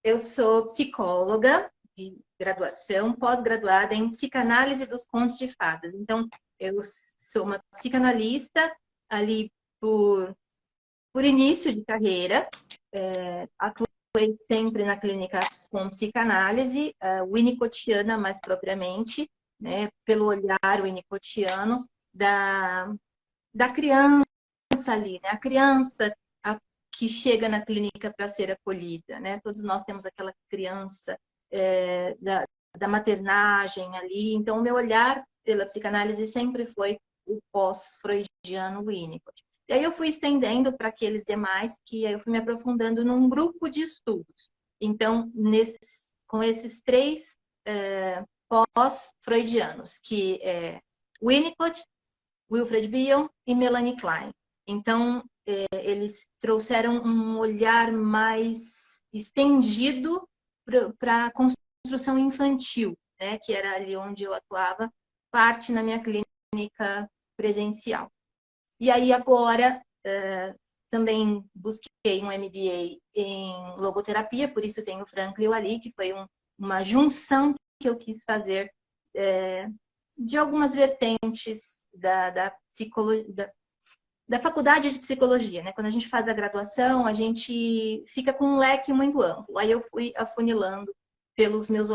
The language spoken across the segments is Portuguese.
Eu sou psicóloga de graduação, pós-graduada em psicanálise dos contos de fadas. Então, eu sou uma psicanalista ali por, por início de carreira. Atuei sempre na clínica com psicanálise, winnicottiana mais propriamente, né, pelo olhar winnicottiano da criança ali, né? A criança que chega na clínica para ser acolhida, né? Todos nós temos aquela criança da maternagem ali. Então, o meu olhar pela psicanálise sempre foi o pós-freudiano Winnicott. E aí eu fui estendendo para aqueles demais que eu fui me aprofundando num grupo de estudos. Então, com esses três pós-freudianos, que é Winnicott, Wilfred Bion e Melanie Klein. Então, eles trouxeram um olhar mais estendido para a construção infantil, né, que era ali onde eu atuava, parte na minha clínica presencial. E aí agora também busquei um MBA em logoterapia, por isso tenho o Franklin e o Ali, que foi uma junção que eu quis fazer de algumas vertentes da psicologia, da faculdade de psicologia, né? Quando a gente faz a graduação, a gente fica com um leque muito amplo. Aí eu fui afunilando pelos meus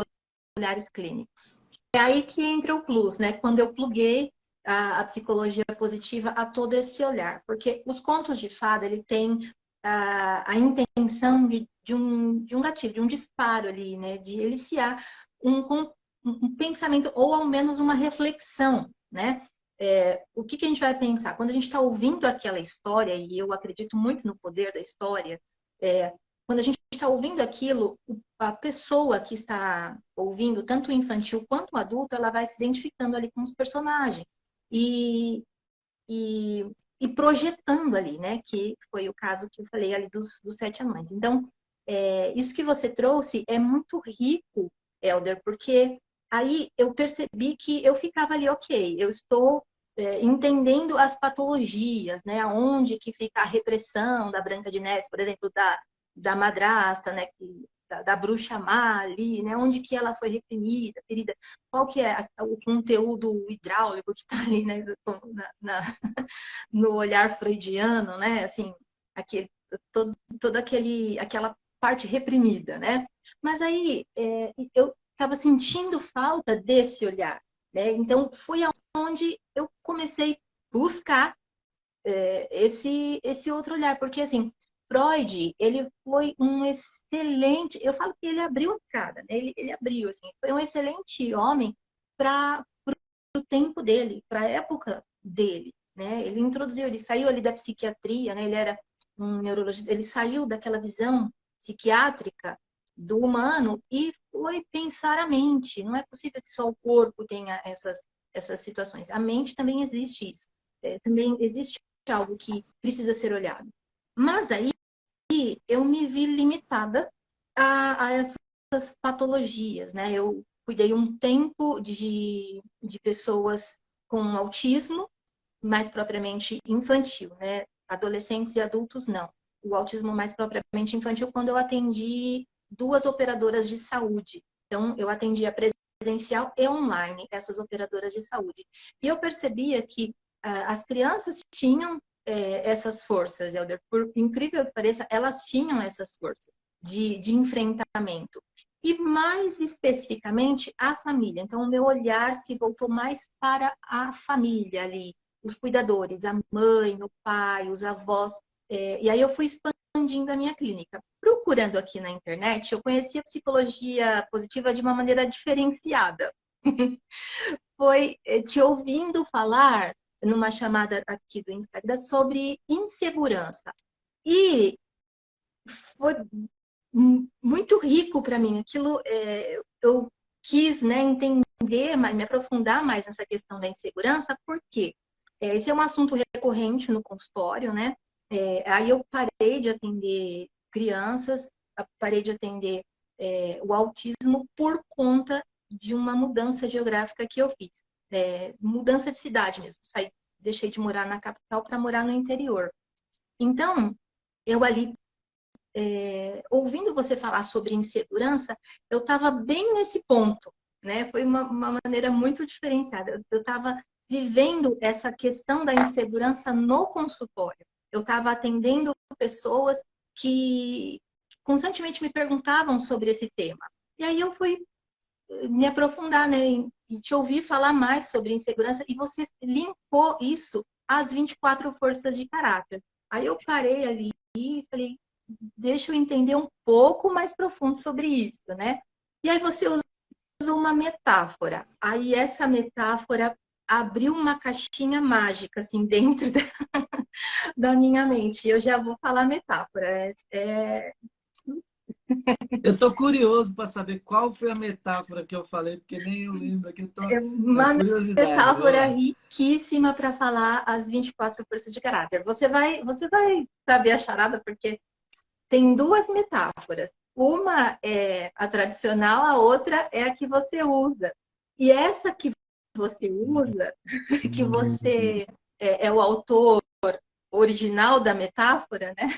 olhares clínicos. É aí que entra o plus, né? Quando eu pluguei a psicologia positiva a todo esse olhar. Porque os contos de fada, ele tem a intenção de um gatilho, de um disparo ali, né? De eliciar um pensamento, ou ao menos uma reflexão, né? O que a gente vai pensar? Quando a gente está ouvindo aquela história, e eu acredito muito no poder da história, quando a gente está ouvindo aquilo, a pessoa que está ouvindo, tanto o infantil quanto o adulto, ela vai se identificando ali com os personagens e, e, e projetando ali, né? Que foi o caso que eu falei ali dos sete anões. Então, isso que você trouxe é muito rico, Helder, porque aí eu percebi que eu ficava ali, ok, eu estou entendendo as patologias, né? Onde que fica a repressão da Branca de Neve, por exemplo, da madrasta, né? Da bruxa má ali, né? Onde que ela foi reprimida, ferida, qual que é o conteúdo hidráulico que está ali, né? No olhar freudiano, né? Assim, aquele, todo aquela parte reprimida, né? Mas aí eu estava sentindo falta desse olhar, né? Então foi aonde eu comecei a buscar esse outro olhar, porque assim Freud, ele foi um excelente, eu falo que ele abriu a cara, né? Ele abriu, assim, foi um excelente homem para o tempo dele, para a época dele, né? Ele introduziu, ele saiu ali da psiquiatria, né? Ele era um neurologista, ele saiu daquela visão psiquiátrica do humano e foi pensar a mente. Não é possível que só o corpo tenha essas situações. A mente também existe isso. Também existe algo que precisa ser olhado. Mas aí eu me vi limitada a essas patologias, né? Eu cuidei um tempo de pessoas com autismo, mais propriamente infantil, né? Adolescentes e adultos, não. O autismo mais propriamente infantil, quando eu atendi duas operadoras de saúde. Então, eu atendia presencial e online, essas operadoras de saúde. E eu percebia que as crianças tinham essas forças, Helder. Por incrível que pareça, elas tinham essas forças de enfrentamento. E mais especificamente a família. Então, o meu olhar se voltou mais para a família ali, os cuidadores, a mãe, o pai, os avós. E aí eu fui expandindo a minha clínica. Procurando aqui na internet, eu conheci a psicologia positiva de uma maneira diferenciada. Foi te ouvindo falar numa chamada aqui do Instagram sobre insegurança. E foi muito rico para mim. Aquilo eu quis, né, entender, me aprofundar mais nessa questão da insegurança, porque esse é um assunto recorrente no consultório, né? Aí eu parei de atender crianças, parei de atender o autismo por conta de uma mudança geográfica que eu fiz. Mudança de cidade mesmo. Deixei de morar na capital para morar no interior. Então, eu ali ouvindo você falar sobre insegurança, eu estava bem nesse ponto, né? Foi uma maneira muito diferenciada. Eu estava vivendo essa questão da insegurança no consultório. Eu estava atendendo pessoas que constantemente me perguntavam sobre esse tema. E aí eu fui me aprofundar, né, e te ouvir falar mais sobre insegurança, e você linkou isso às 24 forças de caráter. Aí eu parei ali e falei, deixa eu entender um pouco mais profundo sobre isso, né? E aí você usa uma metáfora. Aí essa metáfora abriu uma caixinha mágica, assim, dentro da minha mente. Eu já vou falar metáfora. Eu tô curioso para saber qual foi a metáfora que eu falei, porque nem eu lembro aqui. Eu tô na Uma curiosidade. Vamos metáfora lá. riquíssima para falar as 24 forças de caráter. Você vai saber a charada, porque tem duas metáforas. Uma é a tradicional, a outra é a que você usa. E essa que você usa, que você é o autor original da metáfora, né?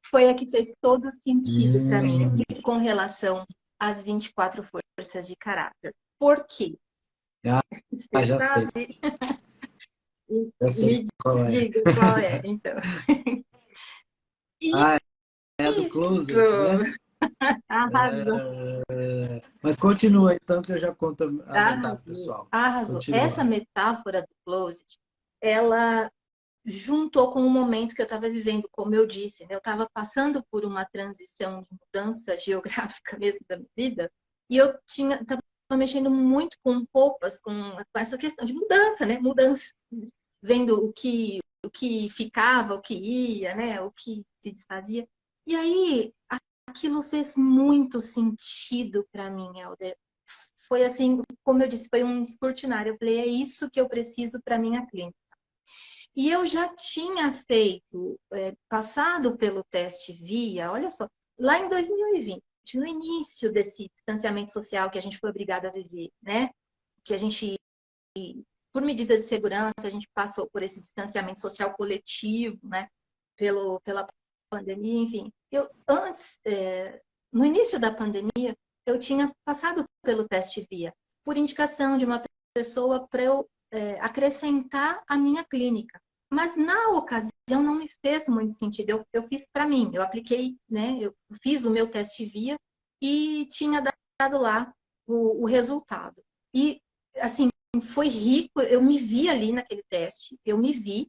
Foi a que fez todo sentido para mim Hum, com relação às 24 forças de caráter. Por quê? ah, Você já sei. sabe? Já sei Me qual é. diga qual é, então. Ah, é a do Isso! Closet, né? Arrasou, Mas continua então, que eu já conto a metáfora arrasou, pessoal. arrasou. Essa Continua. metáfora do closet, ela juntou com o momento que eu estava vivendo, como eu disse, né? Eu estava passando por uma transição de mudança geográfica mesmo da minha vida, e eu estava mexendo muito com roupas, com essa questão de mudança, né? Mudança, vendo o que ficava, o que ia, né? O que se desfazia. E aí, aquilo fez muito sentido para mim, Helder. Foi assim, como eu disse, foi um descortinário. Eu falei, é isso que eu preciso para minha clínica. E eu já tinha feito, passado pelo teste VIA, olha só, lá em 2020, no início desse distanciamento social que a gente foi obrigado a viver, né? Que a gente, por medidas de segurança, a gente passou por esse distanciamento social coletivo, né? Pela pandemia, enfim. Eu, antes, no início da pandemia, eu tinha passado pelo teste VIA, por indicação de uma pessoa para eu acrescentar a minha clínica. Mas na ocasião não me fez muito sentido. Eu fiz para mim, eu apliquei, né? Eu fiz o meu teste VIA e tinha dado lá o resultado. E assim, foi rico, eu me vi ali naquele teste, eu me vi,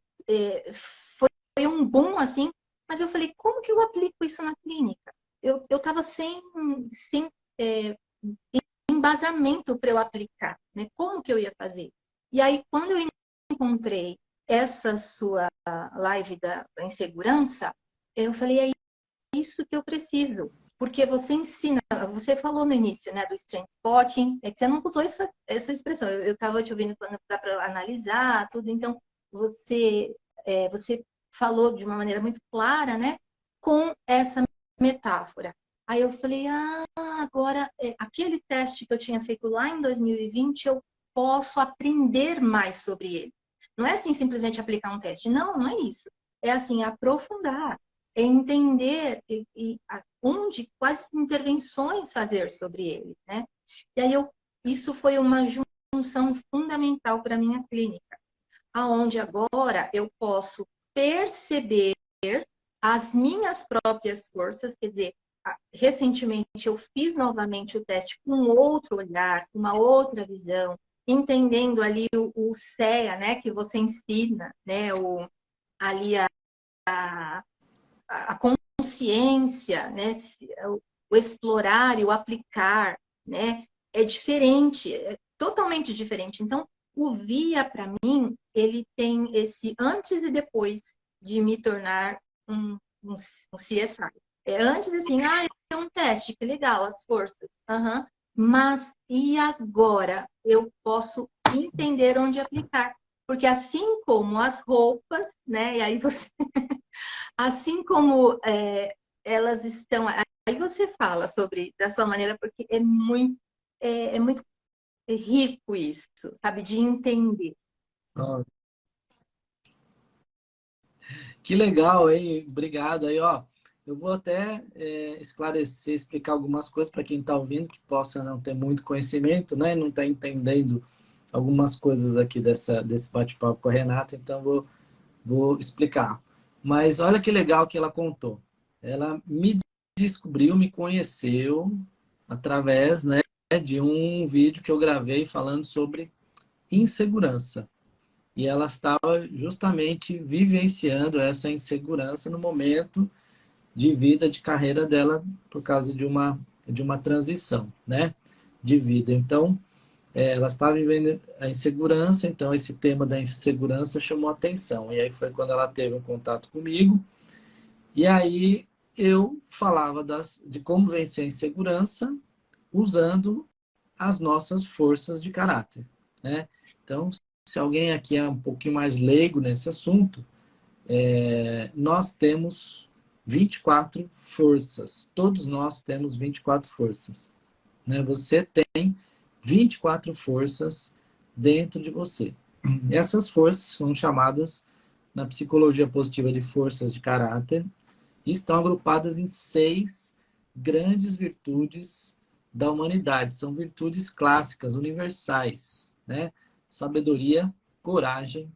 foi um boom assim, mas eu falei, como que eu aplico isso na clínica? Eu estava sem é, embasamento para eu aplicar, né? Como que eu ia fazer? E aí, quando eu encontrei essa sua live da insegurança, eu falei, é isso que eu preciso. Porque você ensina, você falou no início, né, do strength spotting, é que você não usou essa expressão. Eu estava te ouvindo quando dá para analisar tudo, então você falou de uma maneira muito clara, né, com essa metáfora. Aí eu falei, agora aquele teste que eu tinha feito lá em 2020, eu posso aprender mais sobre ele. Não é assim simplesmente aplicar um teste. Não, não é isso. É assim, aprofundar, é entender onde, quais intervenções fazer sobre ele, né? E aí isso foi uma junção fundamental para a minha clínica, aonde agora eu posso perceber as minhas próprias forças, quer dizer, recentemente eu fiz novamente o teste com outro olhar, com uma outra visão, entendendo ali o CEA, né, que você ensina, né, ali a consciência, né, o explorar e o aplicar, né, é diferente, é totalmente diferente. Então, o VIA, para mim, ele tem esse antes e depois de me tornar um CSI. É antes, assim, é um teste, que legal, as forças. Uhum. Mas, e agora? Eu posso entender onde aplicar. Porque assim como as roupas, né? E aí você assim como elas estão. Aí você fala sobre da sua maneira, porque é muito rico isso, sabe? De entender. Ó, que legal, hein? Obrigado aí, ó. eu vou até esclarecer, explicar algumas coisas para quem está ouvindo, que possa não ter muito conhecimento, né? Não está entendendo algumas coisas aqui desse bate-papo com a Renata, então vou explicar. Mas olha que legal que ela contou. Ela me descobriu, me conheceu através, né, de um vídeo que eu gravei falando sobre insegurança. E ela estava justamente vivenciando essa insegurança no momento de vida, de carreira dela, por causa de uma transição, né, de vida. Então, ela estava vivendo a insegurança, então esse tema da insegurança chamou a atenção. E aí foi quando ela teve um contato comigo, e aí eu falava de como vencer a insegurança usando as nossas forças de caráter, né? Então, se alguém aqui é um pouquinho mais leigo nesse assunto, nós temos 24 forças. Todos nós temos 24 forças, né? Você tem 24 forças dentro de você. Essas forças são chamadas na psicologia positiva de forças de caráter e estão agrupadas em 6 grandes virtudes da humanidade. São virtudes clássicas, universais, né? Sabedoria, coragem,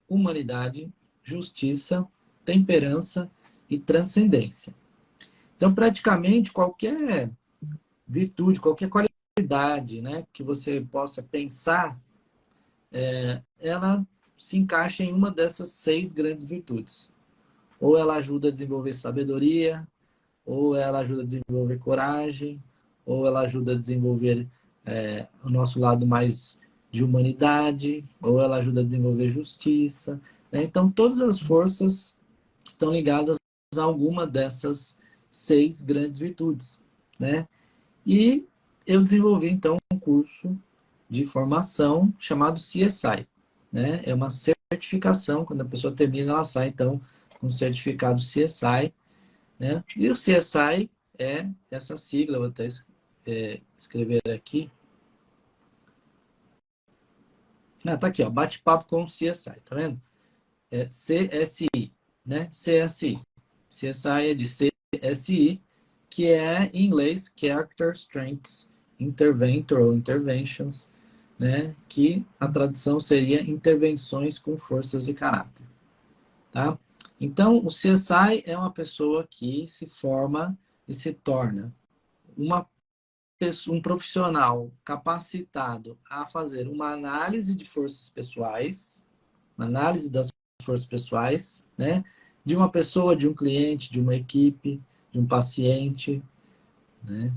humanidade, justiça, temperança e transcendência. Então, praticamente qualquer virtude, qualquer qualidade, né, que você possa pensar, ela se encaixa em uma dessas 6 grandes virtudes. Ou ela ajuda a desenvolver sabedoria, ou ela ajuda a desenvolver coragem, ou ela ajuda a desenvolver o nosso lado mais de humanidade, ou ela ajuda a desenvolver justiça, né? Então, todas as forças estão ligadas a alguma dessas 6 grandes virtudes, né? E eu desenvolvi, então, um curso de formação chamado CSI, né? É uma certificação, quando a pessoa termina, ela sai, então, com o certificado CSI, né? E o CSI é essa sigla, vou até escrever aqui. Tá aqui, ó, bate-papo com o CSI, tá vendo? É CSI, né? CSI. CSI é de CSI, que é, em inglês, Character Strengths Interventor ou Interventions, né? Que a tradução seria intervenções com forças de caráter, tá? Então, o CSI é uma pessoa que se forma e se torna um profissional capacitado a fazer uma análise de forças pessoais, uma análise das forças pessoais, né? De uma pessoa, de um cliente, de uma equipe, de um paciente, né?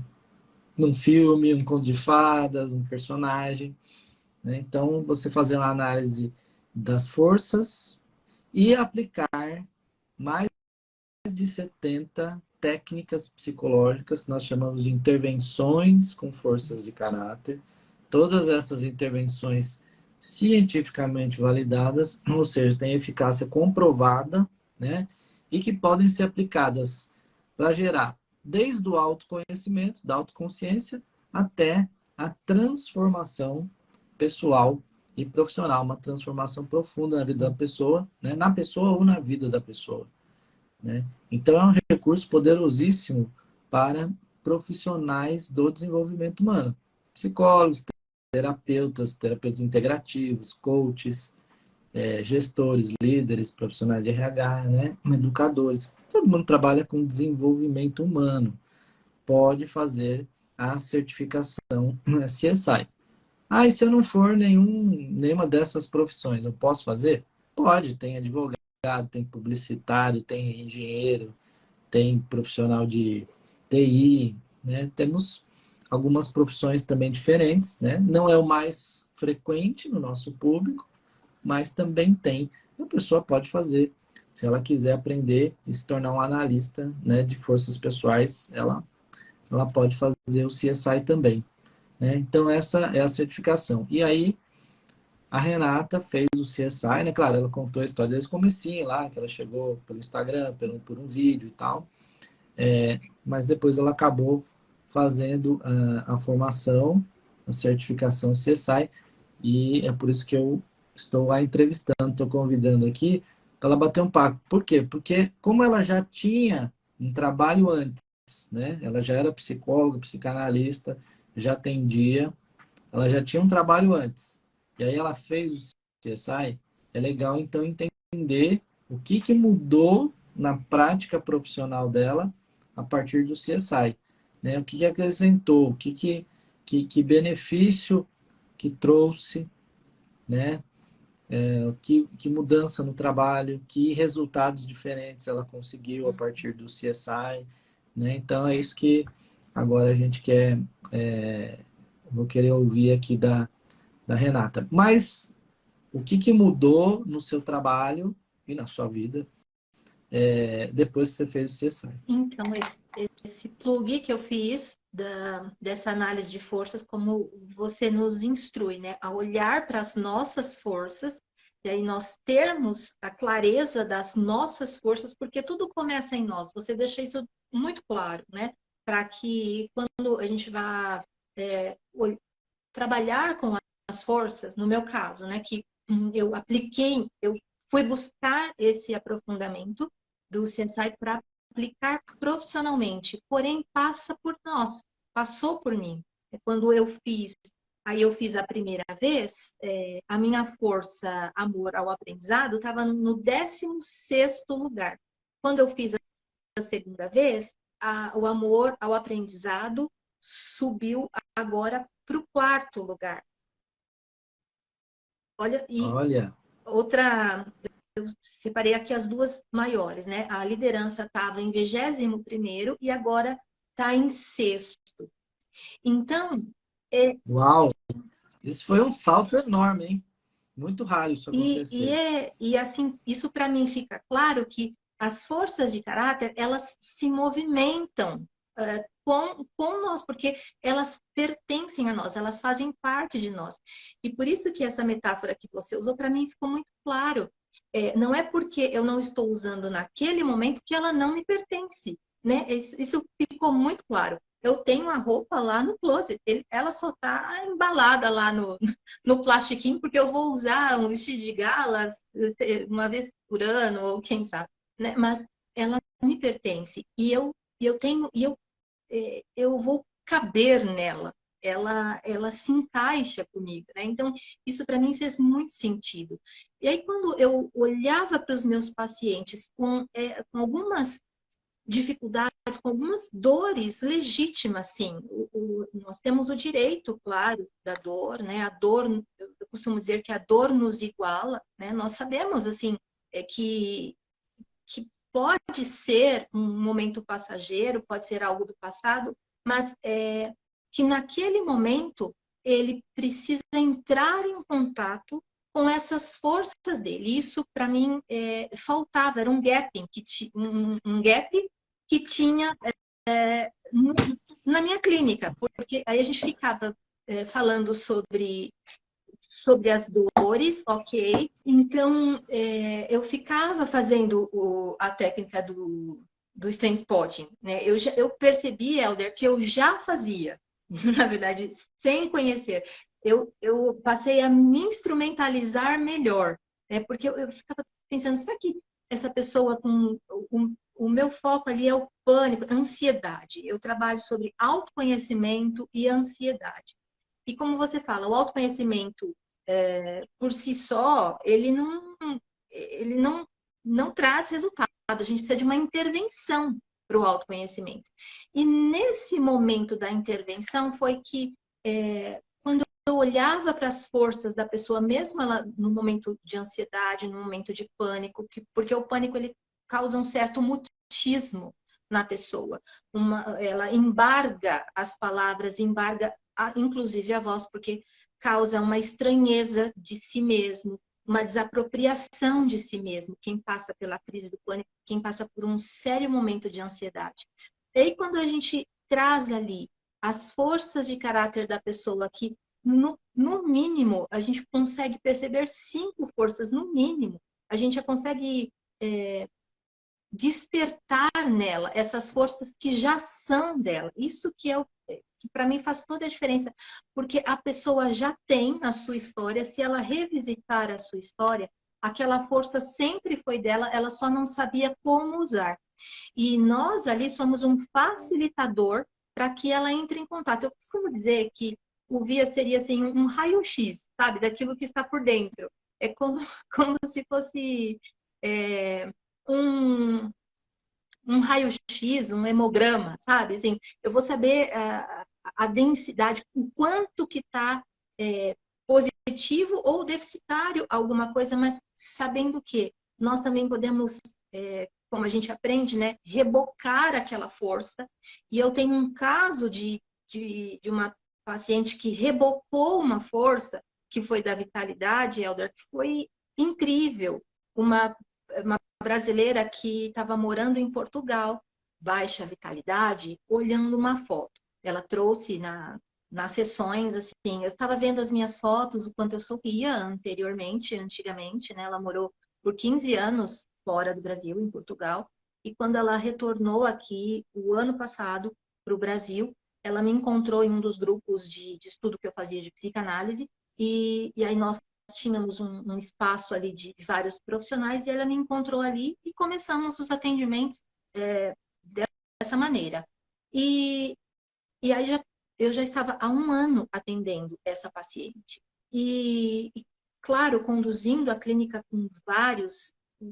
Num filme, um conto de fadas, um personagem, né? Então, você fazer uma análise das forças e aplicar mais de 70 técnicas psicológicas que nós chamamos de intervenções com forças de caráter. Todas essas intervenções cientificamente validadas, ou seja, têm eficácia comprovada, né? E que podem ser aplicadas para gerar desde o autoconhecimento, da autoconsciência, até a transformação pessoal e profissional, uma transformação profunda na vida da pessoa, né? Na pessoa ou na vida da pessoa, né? Então, é um recurso poderosíssimo para profissionais do desenvolvimento humano. Psicólogos, terapeutas integrativos, coaches, gestores, líderes, profissionais de RH, né? Educadores. Todo mundo trabalha com desenvolvimento humano. Pode fazer a certificação CSI. Ah, e se eu não for nenhuma dessas profissões, eu posso fazer? Pode, tem advogado, tem publicitário, tem engenheiro, tem profissional de TI, né? Temos algumas profissões também diferentes, né? Não é o mais frequente no nosso público, mas também tem. A pessoa pode fazer. Se ela quiser aprender e se tornar um analista, né, de forças pessoais, ela pode fazer o CSI também, né? Então, essa é a certificação. E aí, a Renata fez o CSI, né? Claro, ela contou a história desde o comecinho lá, que ela chegou pelo Instagram, por um vídeo e tal. Mas depois ela acabou fazendo a formação, a certificação CSI, e é por isso que eu estou a entrevistando, estou convidando aqui para ela bater um papo. Por quê? Porque como ela já tinha um trabalho antes, né? Ela já era psicóloga, psicanalista, já atendia, ela já tinha um trabalho antes. E aí ela fez o CSI. É legal, então, entender o que mudou na prática profissional dela a partir do CSI, né? O que acrescentou, que benefício que trouxe, né? Que mudança no trabalho, que resultados diferentes ela conseguiu a partir do CSI, né? Então é isso que agora a gente quer, vou querer ouvir aqui da Renata. Mas o que mudou no seu trabalho e na sua vida depois que você fez o CSI? Então, esse plug que eu fiz dessa análise de forças, como você nos instrui, né? A olhar para as nossas forças, e aí nós termos a clareza das nossas forças, porque tudo começa em nós. Você deixa isso muito claro, né? Para que quando a gente vá trabalhar com as forças, no meu caso, né? Que eu fui buscar esse aprofundamento do CSI para aplicar profissionalmente, porém passa por nós, passou por mim. Quando eu fiz a primeira vez, a minha força amor ao aprendizado estava no 16º lugar. Quando eu fiz a segunda vez, o amor ao aprendizado subiu agora para o 4º lugar. Olha, e Olha, outra, eu separei aqui as duas maiores, né? A liderança estava em 21º e agora está em 6º. Então, uau, isso foi um salto enorme, hein? Muito raro isso acontecer. e assim, isso para mim fica claro que as forças de caráter, elas se movimentam com nós, porque elas pertencem a nós, elas fazem parte de nós. E por isso que essa metáfora que você usou, para mim ficou muito claro. Não é porque eu não estou usando naquele momento que ela não me pertence, né? Isso ficou muito claro. Eu tenho a roupa lá no closet, ela só está embalada lá no plastiquinho, porque eu vou usar um vestido de gala uma vez por ano, ou quem sabe, né? Mas ela me pertence eu vou caber nela. Ela se encaixa comigo, né? Então, isso para mim fez muito sentido. E aí, quando eu olhava para os meus pacientes com algumas dificuldades, com algumas dores legítimas, sim. Nós temos o direito, claro, da dor, né? A dor, eu costumo dizer que a dor nos iguala, né? Nós sabemos, assim, que pode ser um momento passageiro, pode ser algo do passado, mas que naquele momento ele precisa entrar em contato com essas forças dele. Isso, para mim, faltava, era um gap um gap que tinha na minha clínica, porque aí a gente ficava falando sobre as dores, ok. Então, eu ficava fazendo a técnica do strength spotting, né? Eu percebi, Helder, que eu já fazia, na verdade, sem conhecer. Eu passei a me instrumentalizar melhor, né? Porque eu ficava pensando, será que essa pessoa o meu foco ali é o pânico, ansiedade. Eu trabalho sobre autoconhecimento e ansiedade. E como você fala, o autoconhecimento por si só, ele não traz resultado. A gente precisa de uma intervenção para o autoconhecimento. E nesse momento da intervenção foi que, quando eu olhava para as forças da pessoa, mesmo ela no momento de ansiedade, no momento de pânico, porque o pânico ele causa um certo mutismo na pessoa. Ela embarga as palavras, embarga inclusive a voz, porque causa uma estranheza de si mesmo, uma desapropriação de si mesmo, quem passa pela crise do pânico, quem passa por um sério momento de ansiedade. E aí, quando a gente traz ali as forças de caráter da pessoa, que no mínimo a gente consegue perceber 5 forças, no mínimo, a gente já consegue despertar nela essas forças que já são dela. Isso que para mim faz toda a diferença, porque a pessoa já tem a sua história, se ela revisitar a sua história, aquela força sempre foi dela, ela só não sabia como usar. E nós ali somos um facilitador para que ela entre em contato. Eu costumo dizer que o VIA seria assim, um raio-x, sabe? Daquilo que está por dentro. É como, como se fosse um, um raio-x, um hemograma, sabe? Assim, eu vou saber a densidade, o quanto que está positivo ou deficitário alguma coisa, mas sabendo que nós também podemos, como a gente aprende, né, rebocar aquela força. E eu tenho um caso de uma paciente que rebocou uma força, que foi da vitalidade, Helder, que foi incrível. Uma brasileira que estava morando em Portugal, baixa vitalidade, olhando uma foto. Ela trouxe nas sessões, assim, eu estava vendo as minhas fotos, o quanto eu sorria antigamente, né? Ela morou por 15 anos fora do Brasil, em Portugal, e quando ela retornou aqui, o ano passado, para o Brasil, ela me encontrou em um dos grupos de estudo que eu fazia de psicanálise, e aí nós tínhamos um espaço ali de vários profissionais, e ela me encontrou ali e começamos os atendimentos dessa maneira. E aí eu já estava há um ano atendendo essa paciente. E claro, conduzindo a clínica com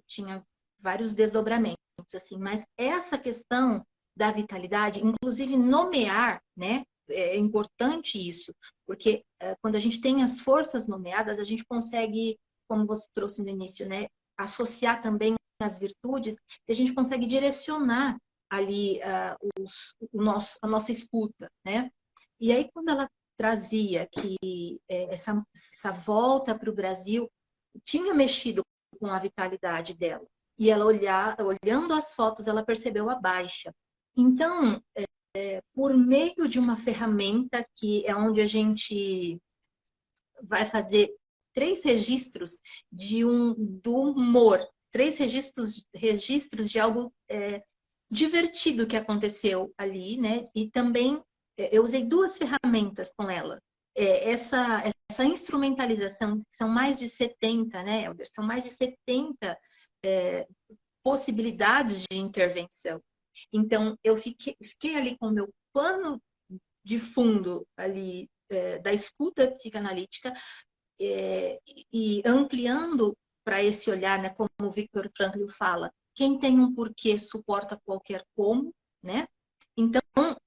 tinha vários desdobramentos, assim, mas essa questão da vitalidade, inclusive nomear, né? É importante isso, porque quando a gente tem as forças nomeadas, a gente consegue, como você trouxe no início, né? Associar também as virtudes, e a gente consegue direcionar ali a nossa escuta, né? E aí, quando ela trazia que essa volta para o Brasil tinha mexido com a vitalidade dela, e ela olhando as fotos, ela percebeu a baixa. Então, por meio de uma ferramenta que é onde a gente vai fazer 3 registros do humor, 3 registros de algo divertido que aconteceu ali, né? E também eu usei 2 ferramentas com ela. Essa instrumentalização, são mais de 70, né, Helder? São mais de 70 possibilidades de intervenção. Então, eu fiquei ali com o meu pano de fundo ali da escuta psicanalítica e ampliando para esse olhar, né, como o Viktor Frankl fala, quem tem um porquê suporta qualquer como, né? Então,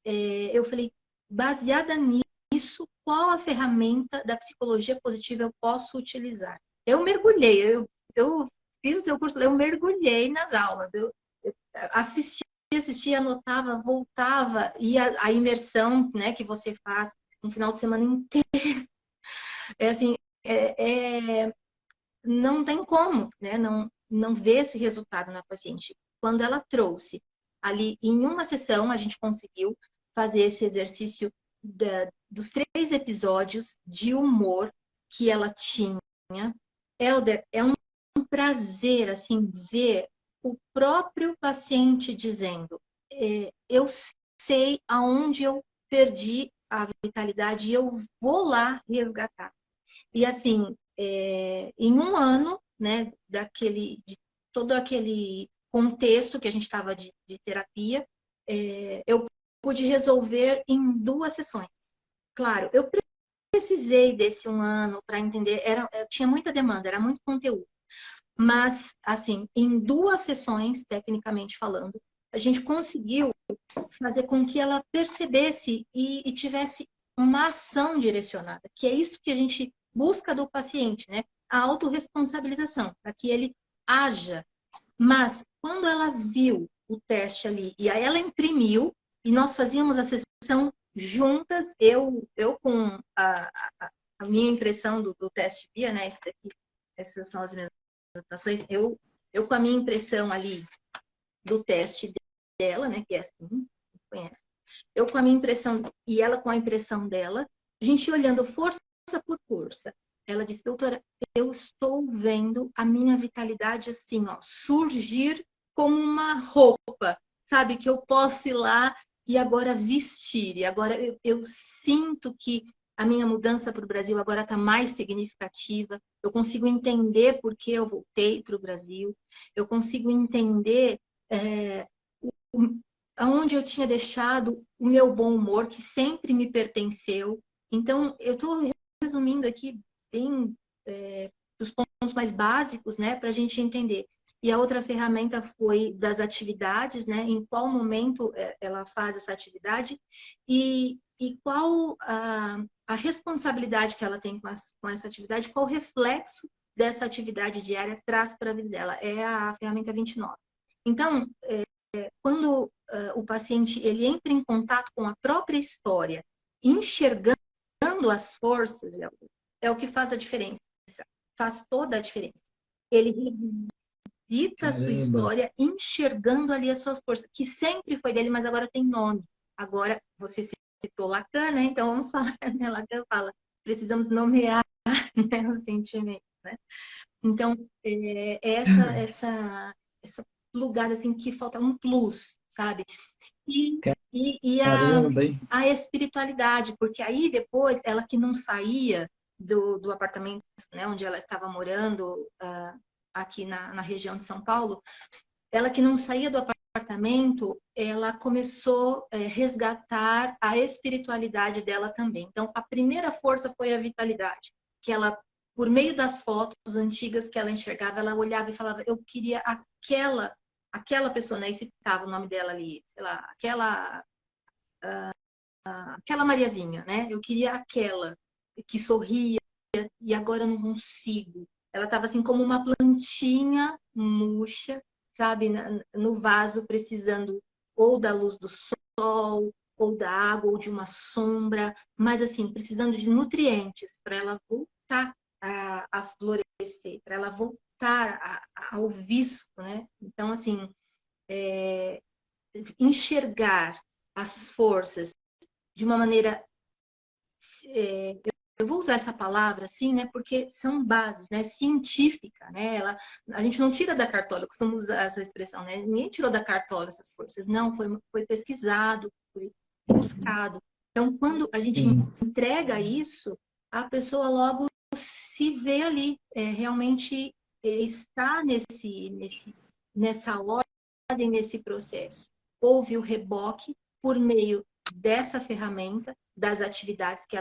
eu falei, baseada nisso, qual a ferramenta da psicologia positiva eu posso utilizar? Eu mergulhei, eu fiz o seu curso, eu mergulhei nas aulas, eu assistia, anotava, voltava, e a imersão, né, que você faz no final de semana inteiro, assim, não tem como, né, não ver esse resultado na paciente. Quando ela trouxe ali, em uma sessão, a gente conseguiu fazer esse exercício dos 3 episódios de humor que ela tinha. Helder, é um prazer, assim, ver o próprio paciente dizendo, eu sei aonde eu perdi a vitalidade e eu vou lá resgatar. E assim, em um ano, né, de todo aquele contexto que a gente estava de terapia, eu pude resolver em 2 sessões. Claro, eu precisei desse um ano para entender, tinha muita demanda, era muito conteúdo. Mas, assim, em 2 sessões, tecnicamente falando, a gente conseguiu fazer com que ela percebesse e tivesse uma ação direcionada, que é isso que a gente busca do paciente, né? A autorresponsabilização, para que ele haja. Mas, quando ela viu o teste ali, e aí ela imprimiu, e nós fazíamos a sessão juntas, eu com a minha impressão do teste VIA, né? Essas são as minhas anotações, eu com a minha impressão ali do teste dela, né? Que é assim, conhece. Eu com a minha impressão e ela com a impressão dela, a gente olhando força por força. Ela disse, doutora, eu estou vendo a minha vitalidade assim, ó, surgir como uma roupa, sabe? Que eu posso ir lá e agora vestir. E agora eu sinto que a minha mudança para o Brasil agora está mais significativa. Eu consigo entender por que eu voltei para o Brasil. Eu consigo entender aonde eu tinha deixado o meu bom humor, que sempre me pertenceu. Então, eu estou resumindo aqui bem os pontos mais básicos, né, para a gente entender. E a outra ferramenta foi das atividades, né, em qual momento ela faz essa atividade e qual a responsabilidade que ela tem com essa atividade, qual o reflexo dessa atividade diária traz para a vida dela. É a ferramenta 29. Então, quando o paciente ele entra em contato com a própria história, enxergando as forças, é o que faz a diferença. Faz toda a diferença. Ele revisita a sua Caramba. história, enxergando ali as suas forças, que sempre foi dele, mas agora tem nome. Agora, você citou Lacan, né? Então, vamos falar, né? Lacan fala, precisamos nomear, né, os sentimentos, né? Então, essa lugar assim que falta um plus, sabe? E Caramba, hein? a espiritualidade, porque aí depois ela que não saía do apartamento, né, onde ela estava morando, aqui na região de São Paulo, ela que não saía do apartamento, ela começou a resgatar a espiritualidade dela também. Então, a primeira força foi a vitalidade, que ela, por meio das fotos antigas que ela enxergava, ela olhava e falava, eu queria aquela pessoa, né? E citava o nome dela ali, sei lá, aquela Mariazinha, né? Eu queria aquela que sorria e agora eu não consigo. Ela estava assim como uma plantinha murcha, sabe, no vaso, precisando ou da luz do sol, ou da água, ou de uma sombra, mas assim, precisando de nutrientes para ela voltar a florescer, para ela voltar ao viço, né? Então, assim, enxergar as forças de uma maneira, eu vou usar essa palavra assim, né, porque são bases, né, científica, né, a gente não tira da cartola, costumamos usar essa expressão, né, ninguém tirou da cartola essas forças, não, foi pesquisado, foi buscado. Então, quando a gente Sim. entrega isso, a pessoa logo se vê ali, realmente está nessa ordem, nesse processo. Houve o reboque por meio dessa ferramenta, das atividades que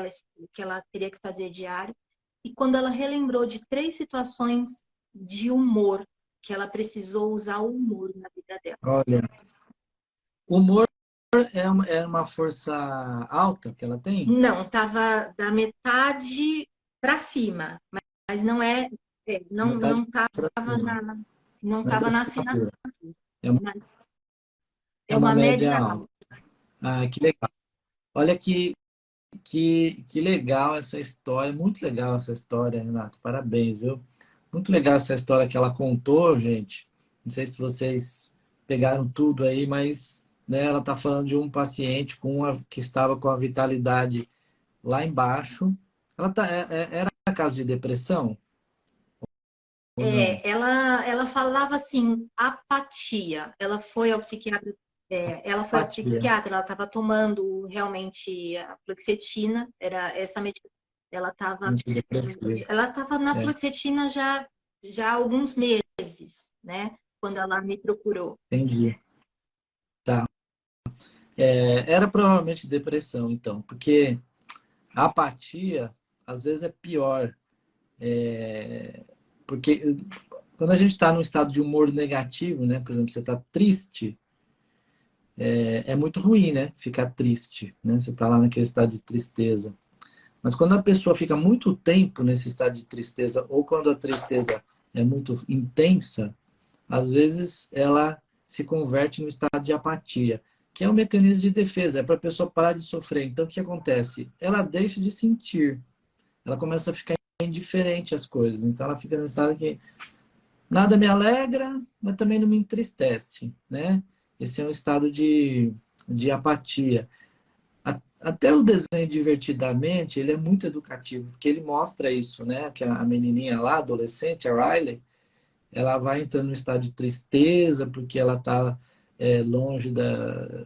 ela teria que fazer diário. E quando ela relembrou de 3 situações de humor, que ela precisou usar o humor na vida dela. Olha, o humor é uma força alta que ela tem? Não, estava da metade para cima, mas não Metade não para estava cima. não Não é estava da na assinatura. assinatura. É uma, Mas é é uma uma média média alta. alta. Ah, que legal. Olha que legal essa história. Muito legal essa história, Renato. Parabéns, viu? Muito legal essa história que ela contou, gente. Não sei se vocês pegaram tudo aí, mas né, ela está falando de um paciente que estava com a vitalidade lá embaixo. Era caso de depressão ou não? Ela falava assim, apatia. Ela foi ao psiquiatra, Apatia. ela estava tomando realmente a fluoxetina, era essa medicação. Ela estava Antidepressivo. ela estava na É, fluoxetina já há alguns meses, né? Quando ela me procurou. entendi. Tá. Era provavelmente depressão, então, porque a apatia às vezes é pior. Porque quando a gente está num estado de humor negativo, né? Por exemplo, você está triste, é muito ruim, né? Ficar triste, né? Você está lá naquele estado de tristeza. Mas quando a pessoa fica muito tempo nesse estado de tristeza, ou quando a tristeza é muito intensa, às vezes ela se converte no estado de apatia, que é um mecanismo de defesa, é para a pessoa parar de sofrer. Então, o que acontece? Ela deixa de sentir, ela começa a ficar indiferente às coisas. Então, ela fica no estado que nada me alegra, mas também não me entristece, né? Esse é um estado de apatia. Até o desenho Divertidamente, ele é muito educativo, porque ele mostra isso, né? Que a menininha lá, adolescente, a Riley, ela vai entrando no estado de tristeza, porque ela está longe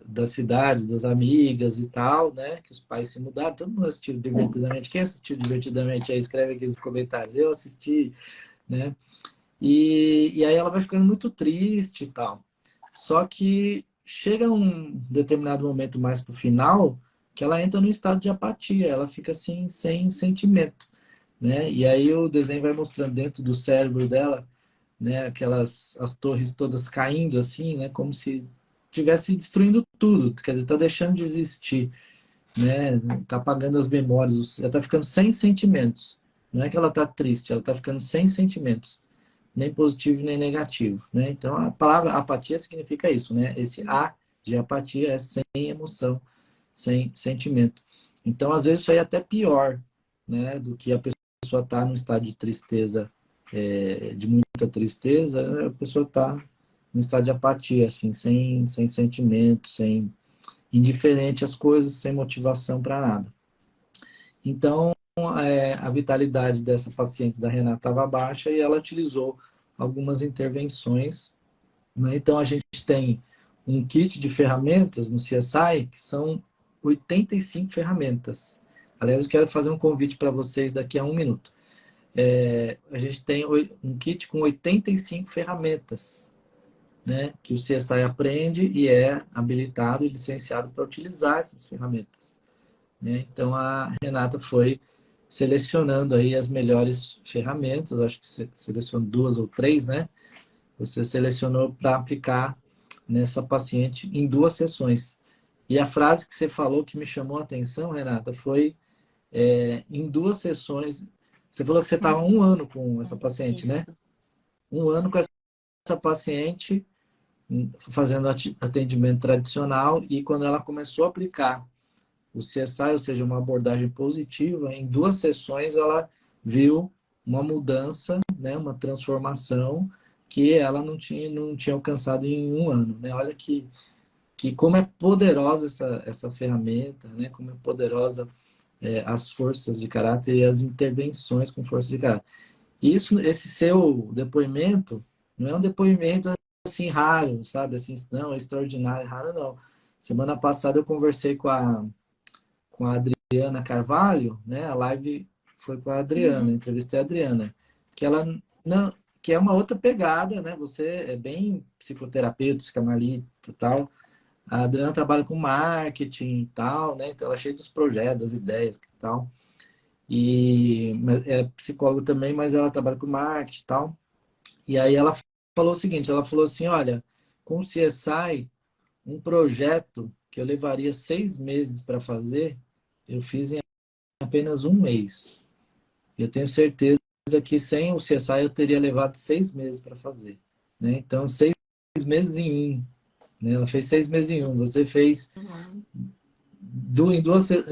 das cidades, das amigas e tal, né? Que os pais se mudaram. Todo mundo assistiu Divertidamente. Quem assistiu Divertidamente aí, escreve aqui nos comentários. Eu assisti, né? E aí ela vai ficando muito triste e tal. Só que chega um determinado momento mais para o final que ela entra no estado de apatia, ela fica assim, sem sentimento, né? E aí o desenho vai mostrando dentro do cérebro dela, né, as torres todas caindo assim, né, como se estivesse destruindo tudo, quer dizer, está deixando de existir, né? Tá apagando as memórias, ela tá ficando sem sentimentos. Não é que ela tá triste, ela tá ficando sem sentimentos, nem positivo nem negativo, né? Então a palavra apatia significa isso, né? Esse A de apatia é sem emoção, sem sentimento. Então às vezes isso aí é até pior, né, do que a pessoa tá num estado de tristeza, de muita tristeza, né? A pessoa tá num estado de apatia, assim, sem sentimento, sem indiferente às coisas, sem motivação para nada. Então, a vitalidade dessa paciente da Renata estava baixa e ela utilizou algumas intervenções, né? Então, a gente tem um kit de ferramentas no CSI que são 85 ferramentas. Aliás, eu quero fazer um convite para vocês daqui a um minuto. A gente tem um kit com 85 ferramentas, né, que o CSI aprende e é habilitado e licenciado para utilizar essas ferramentas, né? Então a Renata foi selecionando aí as melhores ferramentas, acho que você selecionou duas ou três, né? Você selecionou para aplicar nessa paciente em duas sessões. E a frase que você falou que me chamou a atenção, Renata, foi em duas sessões. Você falou que você estava um ano com essa paciente, Isso. né? Um ano com essa paciente fazendo atendimento tradicional e quando ela começou a aplicar o CSI, ou seja, uma abordagem positiva, em duas sessões ela viu uma mudança, né, uma transformação que ela não tinha alcançado em um ano, né? Olha que como é poderosa essa ferramenta, né? Como é poderosa as forças de caráter e as intervenções com força de caráter. Isso, esse seu depoimento não é um depoimento assim raro, sabe? Assim, não, é extraordinário, é raro não. Semana passada eu conversei com a Adriana Carvalho, né? A live foi com a Adriana, entrevistei a Adriana, que ela não, que é uma outra pegada, né? Você é bem psicoterapeuta, psicanalista e tal. A Adriana trabalha com marketing e tal, né? Então ela é cheia dos projetos, das ideias e tal. E é psicóloga também, mas ela trabalha com marketing e tal. E aí ela falou o seguinte, ela falou assim, olha, com o CSI, um projeto que eu levaria 6 meses para fazer, eu fiz em apenas um mês. Eu tenho certeza que sem o CSI eu teria levado 6 meses para fazer, né? Então, 6 meses em um, né? Ela fez 6 meses em um. Você fez em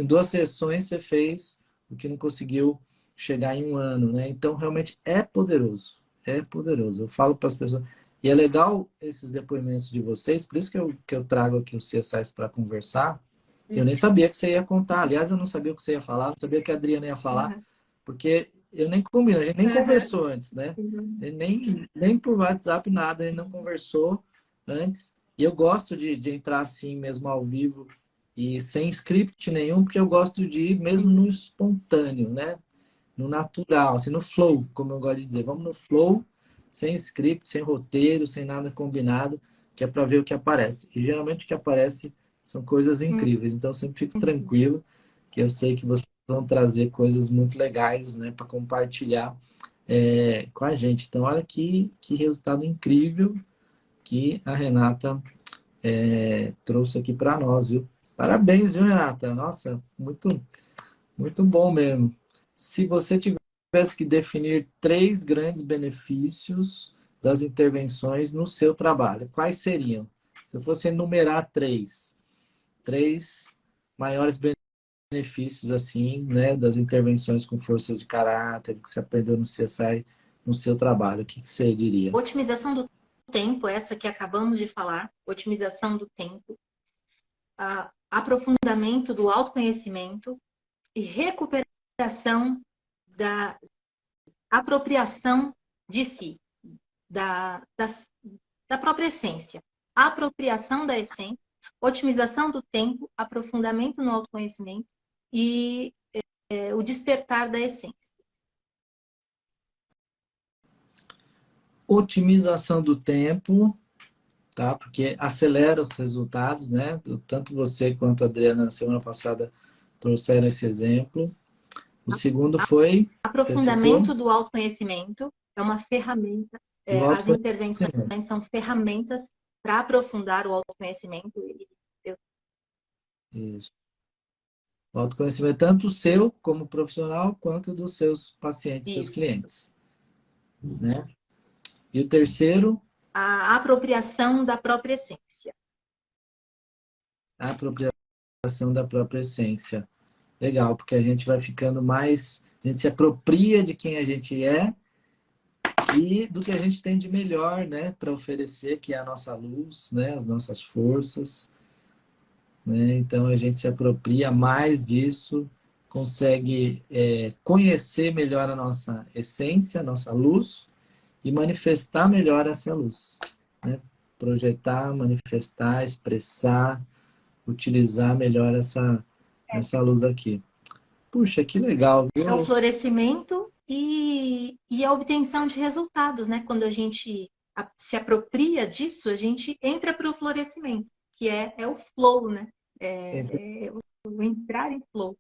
duas sessões, você fez o que não conseguiu chegar em um ano, né? Então, realmente é poderoso. É poderoso. Eu falo para as pessoas. E é legal esses depoimentos de vocês, por isso que eu trago aqui os CSIs para conversar. Eu nem sabia que você ia contar. Aliás, eu não sabia o que você ia falar, não sabia que a Adriana ia falar, porque eu nem combino, a gente nem conversou antes, né? Nem por WhatsApp, nada, a gente não conversou antes. E eu gosto de entrar assim mesmo ao vivo e sem script nenhum, porque eu gosto de ir mesmo no espontâneo, né? No natural, assim, no flow, como eu gosto de dizer. Vamos no flow, sem script, sem roteiro, sem nada combinado, que é para ver o que aparece. E geralmente o que aparece são coisas incríveis. Então eu sempre fico tranquilo, que eu sei que vocês vão trazer coisas muito legais, né, para compartilhar com a gente. Então, olha que resultado incrível que a Renata trouxe aqui para nós, viu? Parabéns, viu, Renata? Nossa, muito, muito bom mesmo. Se você tivesse que definir três grandes benefícios das intervenções no seu trabalho, quais seriam? Se eu fosse enumerar três maiores benefícios assim, né, das intervenções com forças de caráter que você aprendeu no CSI no seu trabalho, o que você diria? Otimização do tempo, essa que acabamos de falar, otimização do tempo, aprofundamento do autoconhecimento e recuperação da apropriação de si, da própria essência. Apropriação da essência, otimização do tempo, aprofundamento no autoconhecimento e o despertar da essência. Otimização do tempo, tá? Porque acelera os resultados, né? Tanto você quanto a Adriana na semana passada trouxeram esse exemplo. O segundo foi, você citou, Aprofundamento do autoconhecimento é uma ferramenta. do As intervenções autoconhecimento. são ferramentas para aprofundar o autoconhecimento. Isso. O autoconhecimento tanto seu como profissional, quanto dos seus pacientes, seus Isso. clientes, né? E o terceiro, A apropriação da própria essência. a apropriação da própria essência. Legal, porque a gente vai ficando mais, a gente se apropria de quem a gente é e do que a gente tem de melhor, né, para oferecer, que é a nossa luz, né, as nossas forças, né? Então a gente se apropria mais disso, consegue conhecer melhor a nossa essência, a nossa luz e manifestar melhor essa luz, né? Projetar, manifestar, expressar, utilizar melhor essa luz aqui. Puxa, que legal, É o viu? florescimento e a obtenção de resultados, né? Quando a gente se apropria disso, a gente entra para o florescimento, que é o flow, né? É o entrar em flow.